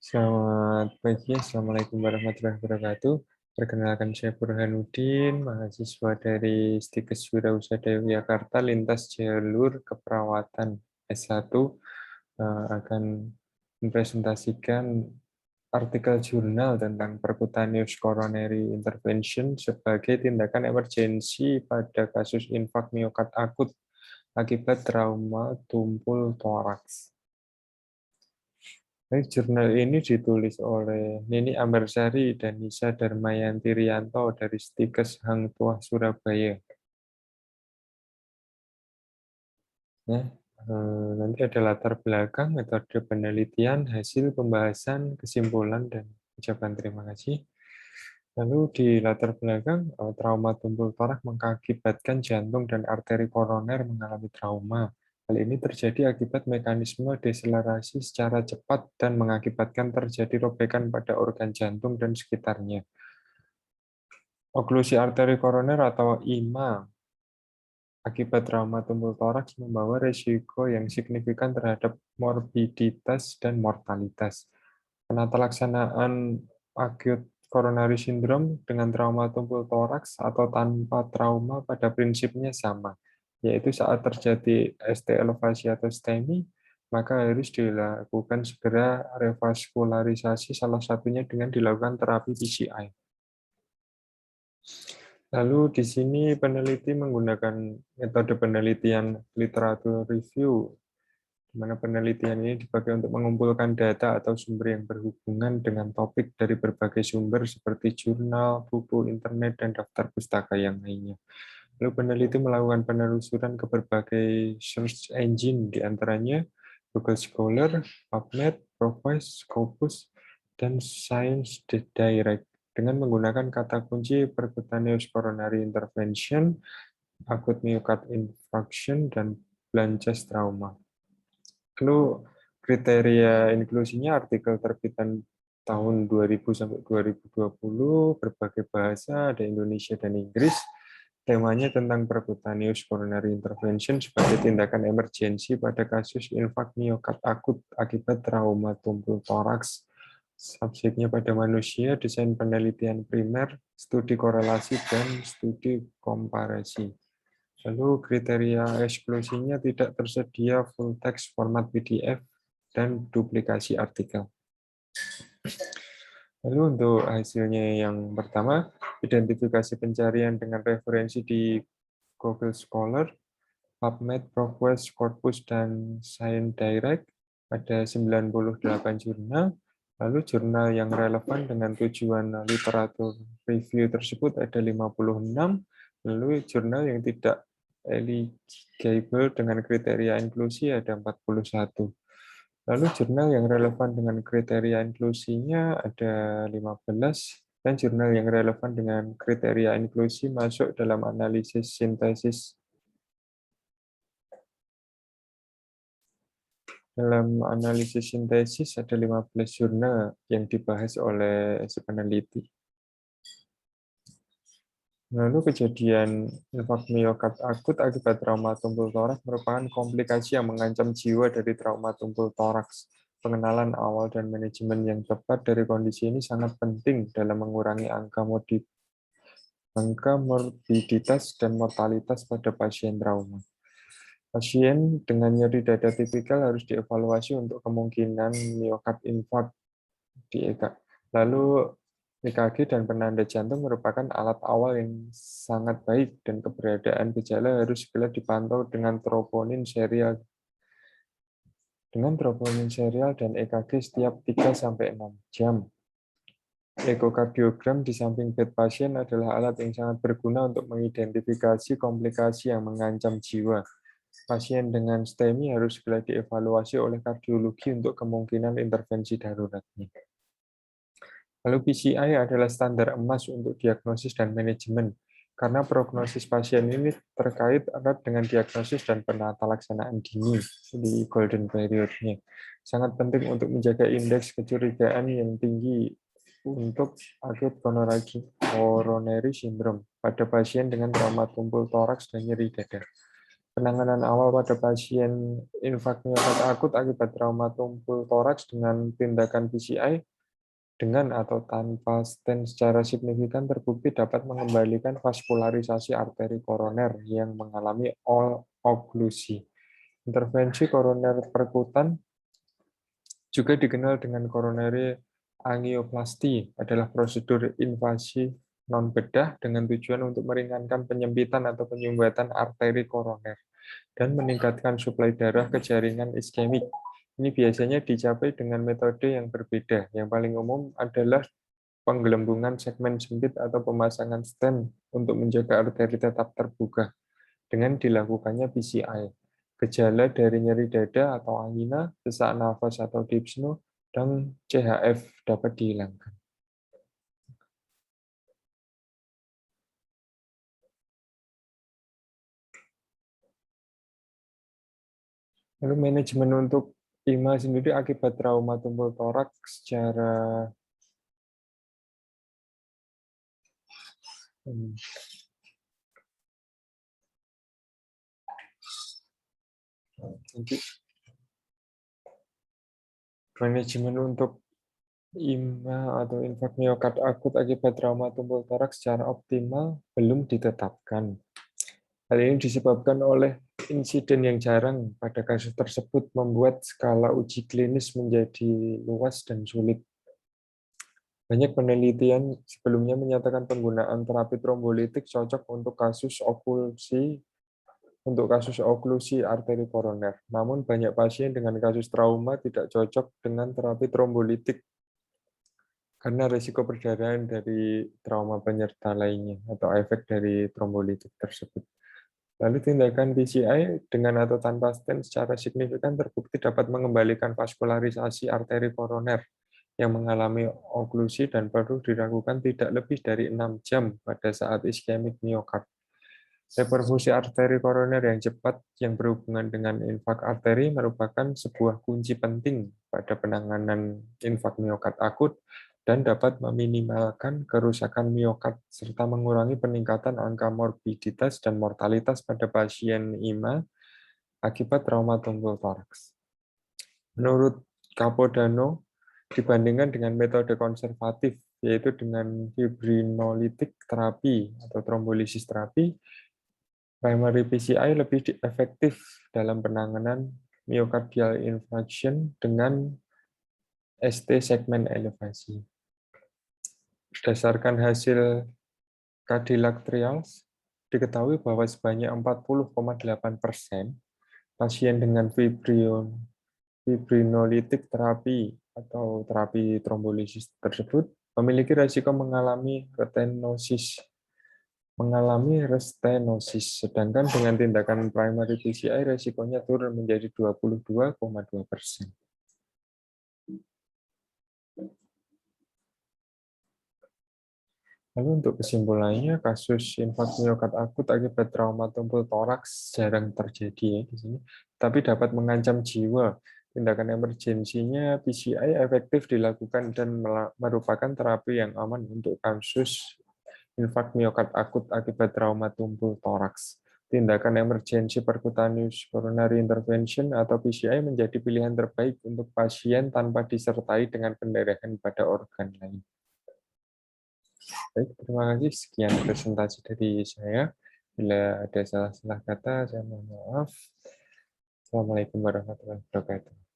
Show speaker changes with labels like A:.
A: Selamat pagi, Assalamualaikum warahmatullahi wabarakatuh. Perkenalkan saya Burhanuddin, mahasiswa dari Stikes Wirausaha Yogyakarta, lintas jalur keperawatan S1, akan mempresentasikan artikel jurnal tentang percutaneous coronary intervention sebagai tindakan emergensi pada kasus infak miokard akut akibat trauma tumpul toraks. Baik, jurnal ini ditulis oleh Nini Ambarsari dan Nisa Darmayanti Rianto dari Stikes Hang Tuah Surabaya. Ya, nanti ada latar belakang, metode penelitian, hasil pembahasan, kesimpulan, dan ucapan terima kasih. Lalu di latar belakang, trauma tumpul torak mengakibatkan jantung dan arteri koroner mengalami trauma. Hal ini terjadi akibat mekanisme deselerasi secara cepat dan mengakibatkan terjadi robekan pada organ jantung dan sekitarnya. Oklusi arteri koroner atau IMA akibat trauma tumpul toraks membawa risiko yang signifikan terhadap morbiditas dan mortalitas. Penata laksanaan acute coronary syndrome dengan trauma tumpul toraks atau tanpa trauma pada prinsipnya sama, yaitu saat terjadi ST elevasi atau STEMI, maka harus dilakukan segera revaskularisasi, salah satunya dengan dilakukan terapi PCI. Lalu di sini peneliti menggunakan metode penelitian literatur review, di mana penelitian ini dipakai untuk mengumpulkan data atau sumber yang berhubungan dengan topik dari berbagai sumber seperti jurnal, buku, internet, dan daftar pustaka yang lainnya. Lalu peneliti melakukan penelusuran ke berbagai search engine, di antaranya Google Scholar, PubMed, ProQuest, Scopus, dan Science Direct, dengan menggunakan kata kunci percutaneous coronary intervention, acute myocardial infarction, dan Blanchard's trauma. Lalu kriteria inklusinya artikel terbitan tahun 2000 sampai 2020, berbagai bahasa, ada Indonesia dan Inggris. Temanya tentang percutaneous coronary intervention sebagai tindakan emergensi pada kasus infak miokard akut akibat trauma tumpul toraks. Subjeknya pada manusia, desain penelitian primer, studi korelasi, dan studi komparasi. Lalu kriteria eksklusinya tidak tersedia full text format PDF dan duplikasi artikel. Lalu untuk hasilnya yang pertama, identifikasi pencarian dengan referensi di Google Scholar, PubMed, ProQuest, Corpus, dan Science Direct. Ada 98 jurnal. Lalu jurnal yang relevan dengan tujuan literatur review tersebut ada 56. Lalu jurnal yang tidak eligible dengan kriteria inklusi ada 41. Lalu jurnal yang relevan dengan kriteria inklusinya ada 15, dan jurnal yang relevan dengan kriteria inklusi masuk dalam analisis sintesis. Dalam analisis sintesis ada 15 jurnal yang dibahas oleh si peneliti. Lalu kejadian infak miokard akut akibat trauma tumpul toraks merupakan komplikasi yang mengancam jiwa dari trauma tumpul toraks. Pengenalan awal dan manajemen yang tepat dari kondisi ini sangat penting dalam mengurangi angka morbiditas dan mortalitas pada pasien trauma. Pasien dengan nyeri dada tipikal harus dievaluasi untuk kemungkinan miokard infark di EKG. Lalu EKG dan penanda jantung merupakan alat awal yang sangat baik, dan keberadaan gejala harus segera dipantau dengan troponin serial dan EKG setiap 3-6 jam. Ekokardiogram di samping bed pasien adalah alat yang sangat berguna untuk mengidentifikasi komplikasi yang mengancam jiwa. Pasien dengan STEMI harus segera dievaluasi oleh kardiologi untuk kemungkinan intervensi daruratnya. Lalu PCI adalah standar emas untuk diagnosis dan manajemen, karena prognosis pasien ini terkait erat dengan diagnosis dan penata laksanaan dini di golden period-nya. Sangat penting untuk menjaga indeks kecurigaan yang tinggi untuk acute coronary syndrome pada pasien dengan trauma tumpul toraks dan nyeri dada. Penanganan awal pada pasien infak miokard akut akibat trauma tumpul toraks dengan tindakan PCI dengan atau tanpa stent secara signifikan terbukti dapat mengembalikan vaskularisasi arteri koroner yang mengalami oklusi. Intervensi koroner perkutan juga dikenal dengan coronary angioplasty, adalah prosedur invasi non-bedah dengan tujuan untuk meringankan penyempitan atau penyumbatan arteri koroner dan meningkatkan suplai darah ke jaringan iskemik. Ini biasanya dicapai dengan metode yang berbeda. Yang paling umum adalah penggelembungan segmen sempit atau pemasangan stent untuk menjaga arteri tetap terbuka dengan dilakukannya PCI. Gejala dari nyeri dada atau angina, sesak nafas atau dyspnea, dan CHF dapat dihilangkan. Lalu manajemen untuk IMA sendiri akibat trauma tumpul toraks secara manajemen untuk IMA atau infak miokard akut akibat trauma tumpul toraks secara optimal belum ditetapkan. Hal ini disebabkan oleh insiden yang jarang pada kasus tersebut membuat skala uji klinis menjadi luas dan sulit. Banyak penelitian sebelumnya menyatakan penggunaan terapi trombolitik cocok untuk kasus oklusi arteri koroner. Namun banyak pasien dengan kasus trauma tidak cocok dengan terapi trombolitik karena risiko perdarahan dari trauma penyerta lainnya atau efek dari trombolitik tersebut. Lalu tindakan PCI dengan atau tanpa stent secara signifikan terbukti dapat mengembalikan vaskularisasi arteri koroner yang mengalami oklusi dan perlu dilakukan tidak lebih dari 6 jam pada saat iskemik miokard. Reperfusi arteri koroner yang cepat yang berhubungan dengan infak arteri merupakan sebuah kunci penting pada penanganan infak miokard akut dan dapat meminimalkan kerusakan miokard serta mengurangi peningkatan angka morbiditas dan mortalitas pada pasien IMA akibat trauma tumpul toraks. Menurut Capodano, dibandingkan dengan metode konservatif, yaitu dengan fibrinolitik terapi atau trombolisis terapi, primary PCI lebih efektif dalam penanganan myocardial infarction dengan ST segmen elevasi. Berdasarkan hasil Cadillac Trials, diketahui bahwa sebanyak 40,8% pasien dengan fibrinolitik terapi atau terapi trombolisis tersebut memiliki risiko mengalami restenosis, sedangkan dengan tindakan primary PCI risikonya turun menjadi 22,2%. Lalu untuk kesimpulannya, kasus infak miokard akut akibat trauma tumpul toraks jarang terjadi di sini, tapi dapat mengancam jiwa. Tindakan emergensinya PCI efektif dilakukan dan merupakan terapi yang aman untuk kasus infak miokard akut akibat trauma tumpul toraks. Tindakan emergensi percutaneous coronary intervention atau PCI menjadi pilihan terbaik untuk pasien tanpa disertai dengan pendarahan pada organ lain. Baik, terima kasih. Sekian presentasi dari saya. Bila ada salah-salah kata, saya mohon maaf. Assalamualaikum warahmatullahi wabarakatuh.